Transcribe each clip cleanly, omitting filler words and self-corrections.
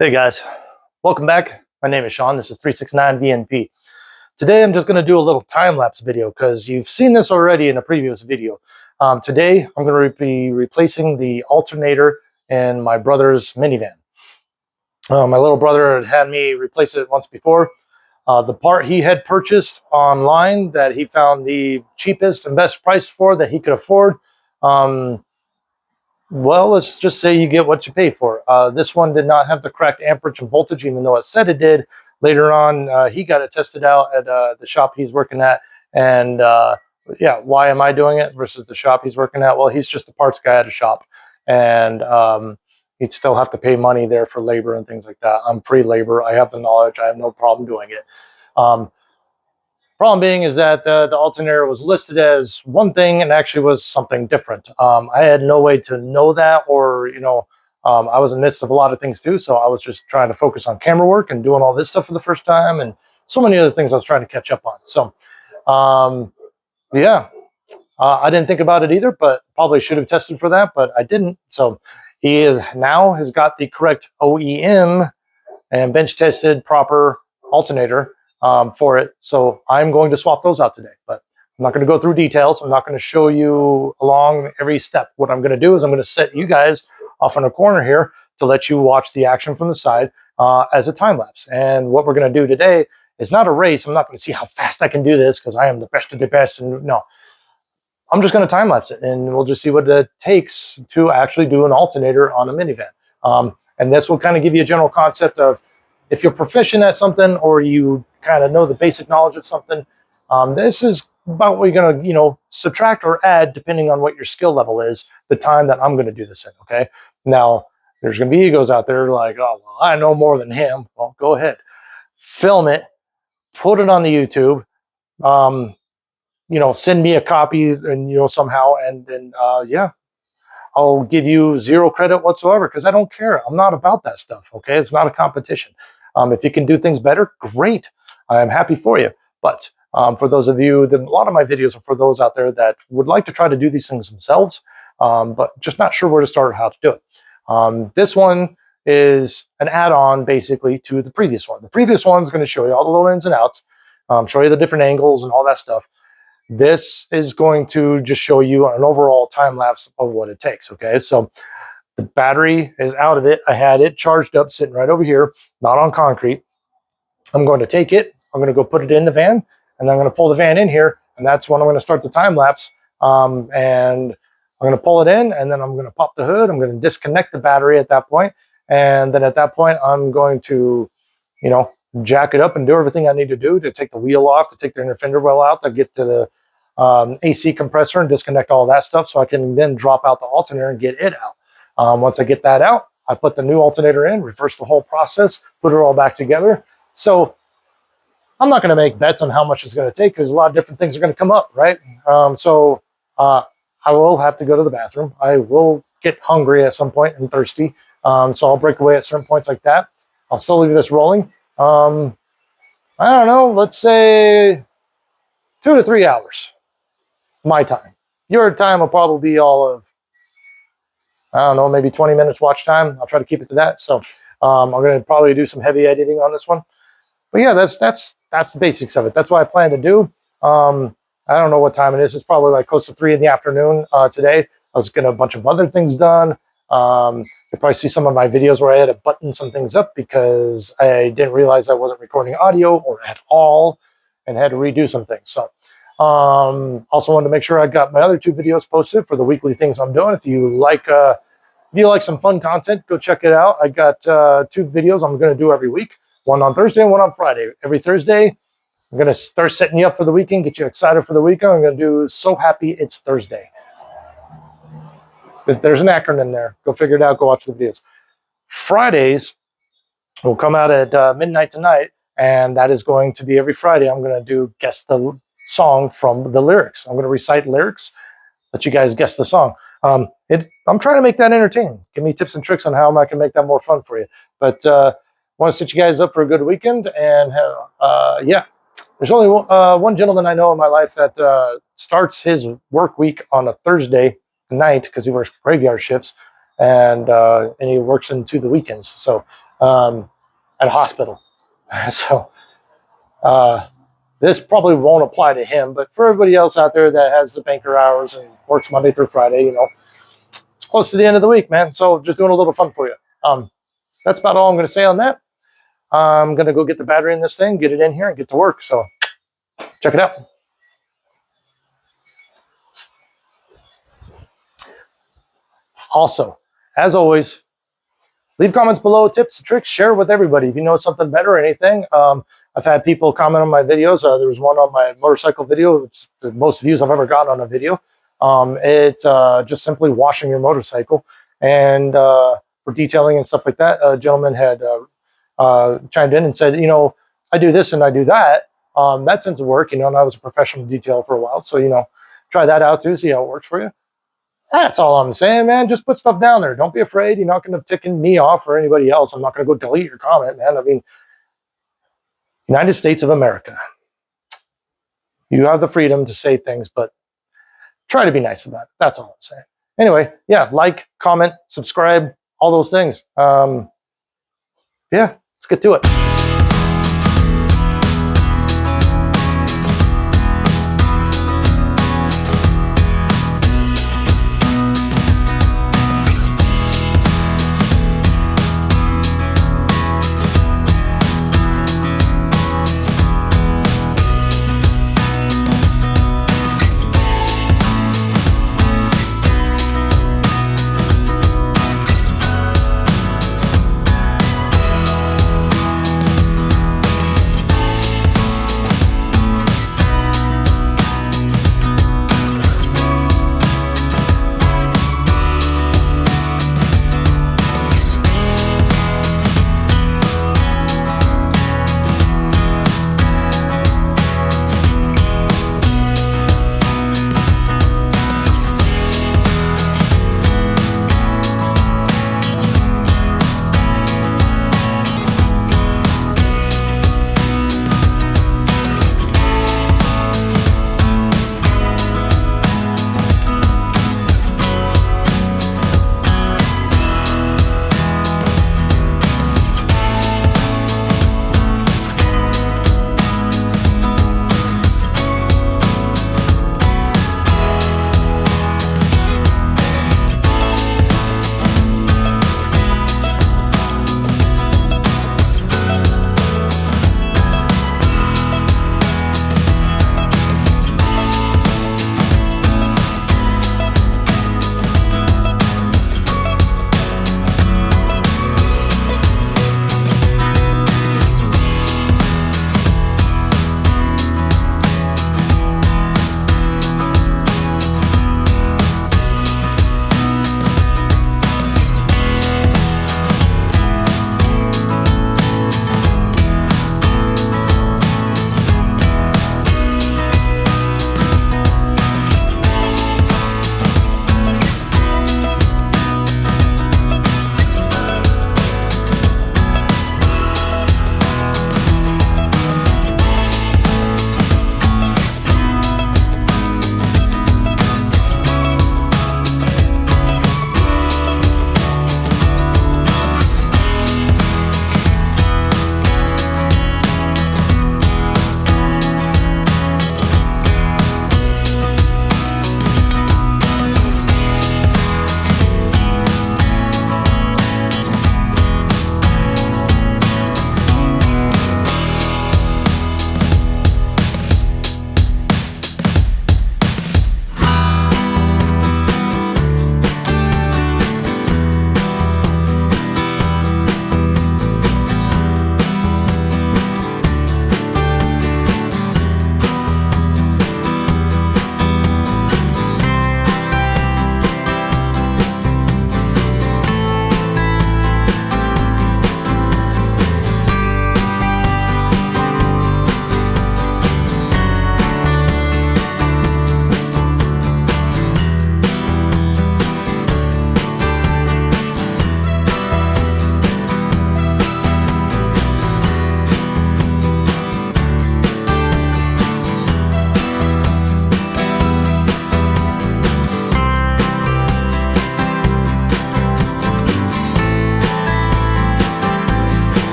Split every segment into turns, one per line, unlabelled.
Hey guys, welcome back. My name is Sean. This is 369VNP. Today I'm just going to do a little time-lapse video because you've seen this already in a previous video. Today I'm going to be replacing the alternator in my brother's minivan. My little brother had had me replace it once before. The part he had purchased online that he found the cheapest and best price for that he could afford. Well, let's just say you get what you pay for. This one did not have the correct amperage and voltage, even though it said it did. Later on, he got it tested out at the shop he's working at. And yeah, why am I doing it versus the shop he's working at? Well, he's just a parts guy at a shop. And he'd still have to pay money there for labor and things like that. I'm free labor. I have the knowledge. I have no problem doing it. Problem being is that the alternator was listed as one thing and actually was something different. I had no way to know that, or I was in the midst of a lot of things too, so I was just trying to focus on camera work and doing all this stuff for the first time, and so many other things I was trying to catch up on. So yeah, I didn't think about it either, but probably should have tested for that, but I didn't. So he now has got the correct OEM and bench tested proper alternator for it. So I'm going to swap those out today, but I'm not going to go through details. I'm not going to show you along every step. What I'm going to do is I'm going to set you guys off in a corner here to let you watch the action from the side as a time lapse. And what we're going to do today is not a race. I'm not going to see how fast I can do this because I am the best of the best. And no, I'm just going to time lapse it, and we'll just see what it takes to actually do an alternator on a minivan. And this will kind of give you a general concept of if you're proficient at something or you kind of know the basic knowledge of something, this is about what you're going to, subtract or add depending on what your skill level is, the time that I'm going to do this in, okay? Now, there's going to be egos out there like, oh, well, I know more than him. Well, go ahead. Film it, put it on the YouTube, send me a copy and, somehow, and then, yeah, I'll give you zero credit whatsoever because I don't care. I'm not about that stuff, okay? It's not a competition. If you can do things better, great. I'm happy for you. But for those of you, a lot of my videos are for those out there that would like to try to do these things themselves, but just not sure where to start or how to do it. This one is an add-on basically to the previous one. The previous one is going to show you all the little ins and outs, show you the different angles and all that stuff. This is going to just show you an overall time lapse of what it takes, okay? So the battery is out of it. I had it charged up sitting right over here, not on concrete. I'm going to take it, I'm going to go put it in the van, and then I'm going to pull the van in here, and that's when I'm going to start the time lapse. And I'm going to pull it in, and then I'm going to pop the hood. I'm going to disconnect the battery at that point, and then at that point, I'm going to, jack it up and do everything I need to do to take the wheel off, to take the inner fender well out, to get to the AC compressor and disconnect all that stuff so I can then drop out the alternator and get it out. Once I get that out, I put the new alternator in, reverse the whole process, put it all back together. So I'm not going to make bets on how much it's going to take because a lot of different things are going to come up, right? I will have to go to the bathroom. I will get hungry at some point and thirsty. So I'll break away at certain points like that. I'll still leave this rolling. I don't know, let's say 2 to 3 hours. My time. Your time will probably be all of, I don't know, maybe 20 minutes watch time. I'll try to keep it to that. So I'm going to probably do some heavy editing on this one. But yeah, that's the basics of it. That's what I plan to do. I don't know what time it is. It's probably like close to 3 in the afternoon today. I was getting a bunch of other things done. You'll probably see some of my videos where I had to button some things up because I didn't realize I wasn't recording audio or at all and had to redo some things. So also wanted to make sure I got my other 2 videos posted for the weekly things I'm doing. If you like some fun content, go check it out. I got 2 videos I'm going to do every week, one on Thursday and one on Friday. Every Thursday, I'm going to start setting you up for the weekend, get you excited for the weekend. I'm going to do So Happy It's Thursday. There's an acronym there. Go figure it out. Go watch the videos. Fridays will come out at midnight tonight, and that is going to be every Friday. I'm going to do guess the song from the lyrics. I'm going to recite lyrics, let you guys guess the song. I'm trying to make that entertaining. Give me tips and tricks on how I can make that more fun for you. But want to set you guys up for a good weekend. And yeah, there's only one gentleman I know in my life that starts his work week on a Thursday night because he works graveyard shifts, and he works into the weekends. So at a hospital. So this probably won't apply to him, but for everybody else out there that has the banker hours and works Monday through Friday, you know, it's close to the end of the week, man. So just doing a little fun for you. That's about all I'm going to say on that. I'm going to go get the battery in this thing, get it in here, and get to work. So check it out. Also, as always, leave comments below, tips and tricks, share with everybody. If you know something better or anything, I've had people comment on my videos. There was one on my motorcycle video, which is the most views I've ever gotten on a video. It's just simply washing your motorcycle. And for detailing and stuff like that, a gentleman had chimed in and said, you know, I do this and I do that. That tends to work, you know, and I was a professional detailer for a while. So, you know, try that out too, see how it works for you. That's all I'm saying, man. Just put stuff down there. Don't be afraid. You're not going to tick me off or anybody else. I'm not going to go delete your comment, man. I mean, United States of America. You have the freedom to say things, but try to be nice about it. That's all I'm saying. Anyway, yeah, like, comment, subscribe, all those things. Yeah, let's get to it.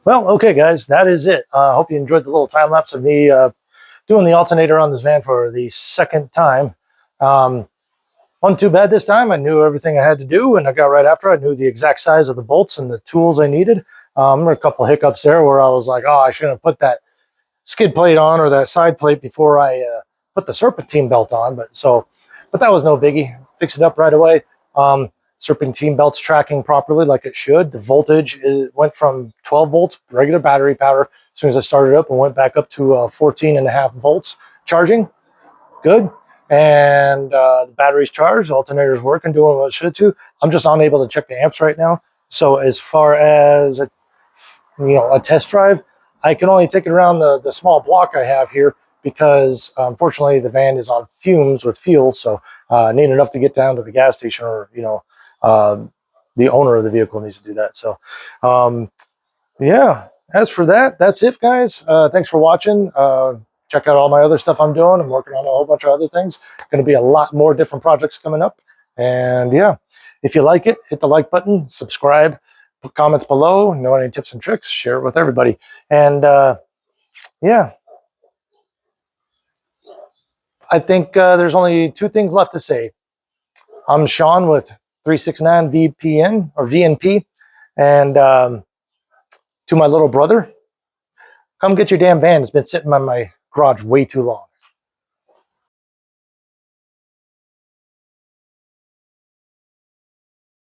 Well, okay, guys, that is it. I hope you enjoyed the little time lapse of me doing the alternator on this van for the second time. Um, Wasn't too bad this time. I knew everything I had to do, and I got right after. I knew the exact size of the bolts and the tools I needed. There were a couple of hiccups there where I was like, oh, I shouldn't have put that skid plate on or that side plate before I put the serpentine belt on. But that was no biggie. Fix it up right away. Serpentine belt's tracking properly like it should. The voltage went from 12 volts, regular battery power, as soon as I started up, and went back up to 14.5 volts charging. Good. And the battery's charged, the alternator's working, doing what it should to. I'm just unable to check the amps right now. So as far as a test drive, I can only take it around the small block I have here because unfortunately the van is on fumes with fuel, so I need enough to get down to the gas station, or uh, the owner of the vehicle needs to do that. So yeah, as for that, that's it, guys. Thanks for watching. Check out all my other stuff I'm doing. I'm working on a whole bunch of other things. Going to be a lot more different projects coming up. And yeah, if you like it, hit the like button, subscribe, put comments below, know any tips and tricks, share it with everybody. And yeah, I think there's only two things left to say. I'm Sean with 369 VPN or VNP. And to my little brother, come get your damn van. It's been sitting in my garage way too long.